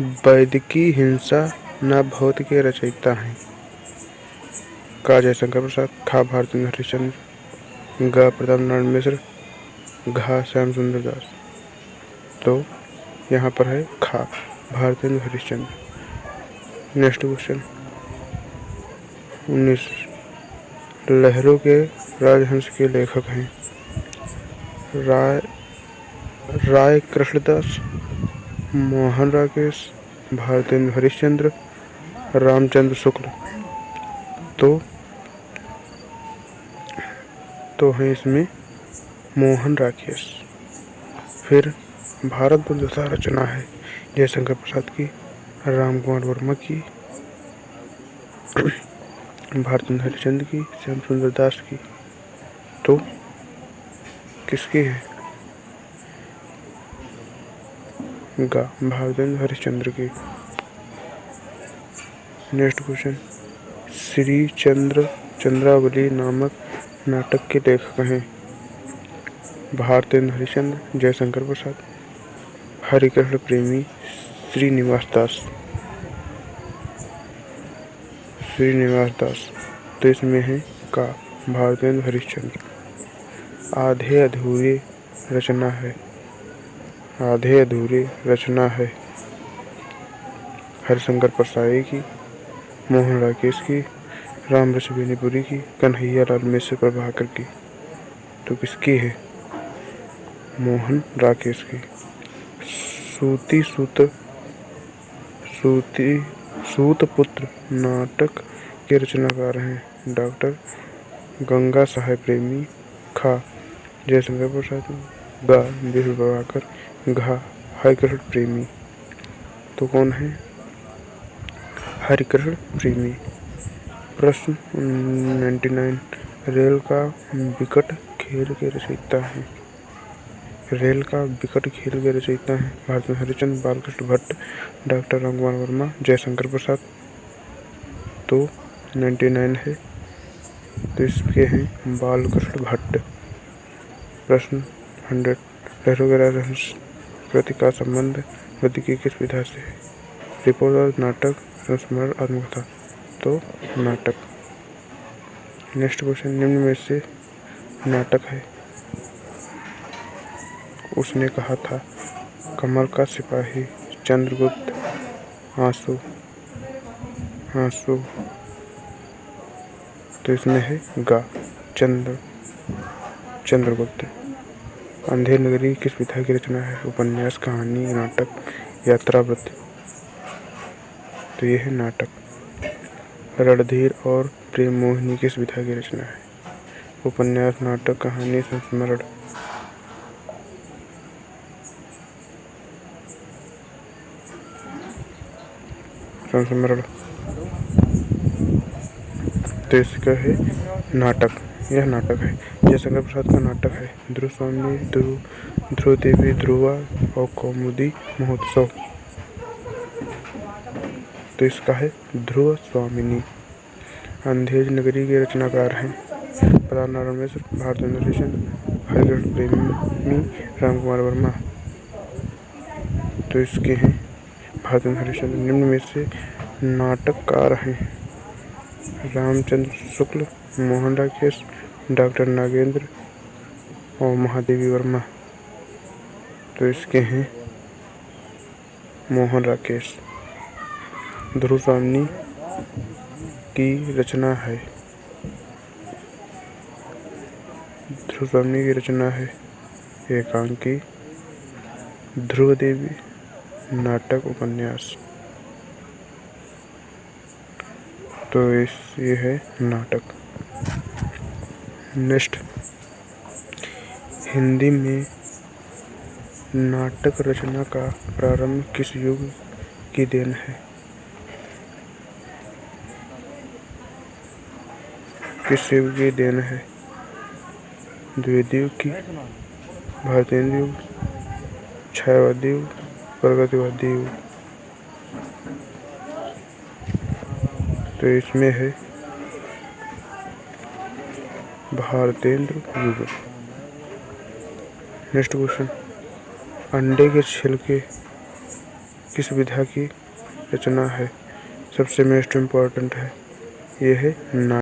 वैदिकी हिंसा न भौत के रचयिता हैं। का जयशंकर प्रसाद, खा भारतेंद्र हरिश्चंद्र, ग प्रताप नारायण मिश्र, घा श्याम सुंदर दास। तो यहाँ पर है खा भारतेंद्र हरिश्चंद्र। नेक्स्ट क्वेश्चन 19 लहरों के राजहंस के लेखक हैं। राय कृष्णदास, मोहन राकेश, भारतेंद्र हरिश्चंद्र, रामचंद्र शुक्ल। तो है इसमें मोहन राकेश। फिर भारत बुद्धता रचना है जयशंकर प्रसाद की, राम कुमार वर्मा की, भारतेंद्र हरिश्चंद्र की, श्याम सुंदर दास की। तो किसकी है? गा भारतेंद्र हरिश्चंद्र की। नेक्स्ट क्वेश्चन श्री चंद्रावली नामक नाटक के लेखक हैं। भारतेंद्र हरिश्चंद्र, जयशंकर प्रसाद, हरिकृष्ण प्रेमी, श्रीनिवास दास। तो इसमें है का भारतेंद्र हरिश्चंद्र। आधे अधूरे रचना है हरिशंकर परसाई की, मोहन राकेश की, राम रस बेनीपुरी की, कन्हैया लाल मिश्र प्रभाकर की। तो किसकी है? मोहन राकेश की। सूतपुत्र नाटक के रचनाकार हैं डॉक्टर गंगा साहेब प्रेमी, खा जयशंकर प्रसाद, ग विष्णु प्रभाकर, घा हरिकृष्ण प्रेमी। तो कौन है? हरिकृष्ण प्रेमी। प्रश्न 99 रेल का विकट खेल के रचयिता हैं। रेल का विकट खेल के रचयिता हैं भारतेंद्र हरिश्चंद्र, बालकृष्ण भट्ट, डॉक्टर राम कुमार वर्मा, जयशंकर प्रसाद। तो 99 है, तो इसके हैं बालकृष्ण भट्ट। प्रश्न 100 लहरों के राजहंस प्रति का संबंध वैदिकी किस विधा से है? रिपोर्ट, नाटक, संस्मरण, आत्मकथा। तो नाटक। नेक्स्ट क्वेश्चन निम्न में से नाटक है। उसने कहा था, कमल का सिपाही, चंद्रगुप्त, आंसू। तो इसमें है गा चंद्रगुप्त। अंधेर नगरी किस विधा की रचना है? उपन्यास, कहानी, नाटक, यात्रावृत्त। तो ये है नाटक। रणधीर और प्रेम मोहिनी किस विधा की रचना है? उपन्यास, नाटक, कहानी, संस्मरण। तो इसका है नाटक। यह नाटक है। जयशंकर प्रसाद का नाटक है ध्रुव स्वामी, ध्रुव देवी, ध्रुवा और कौमुदी महोत्सव। तो इसका है ध्रुव स्वामिनी। अंधेर नगरी के रचनाकार हैं प्रताप नारायण मिश्र, भारतेंद्र हरिश्चंद्र, हरिकृष्ण प्रेमी, राम कुमार वर्मा। तो इसके हैं भारतेंद्र हरिश्चंद्र। निम्न में से नाटककार हैं रामचंद्र शुक्ल, मोहन राकेश, डॉक्टर नागेंद्र और महादेवी वर्मा। तो इसके हैं मोहन राकेश। ध्रुव स्वामी की रचना है एकांकी, ध्रुव देवी, नाटक, उपन्यास। तो ये है नाटक। नेक्स्ट हिंदी में नाटक रचना का प्रारंभ किस युग की देन है? किस युग की देन है? द्विवेदी युग की, भारतेंद्र युग, छायावादी युग, प्रगतिवादी युग। तो इसमें है भारतेंद्र युग। नेक्स्ट क्वेश्चन अंडे के छिलके किस विधा की रचना है? सबसे मोस्ट इम्पोर्टेंट है, ये है नाटक।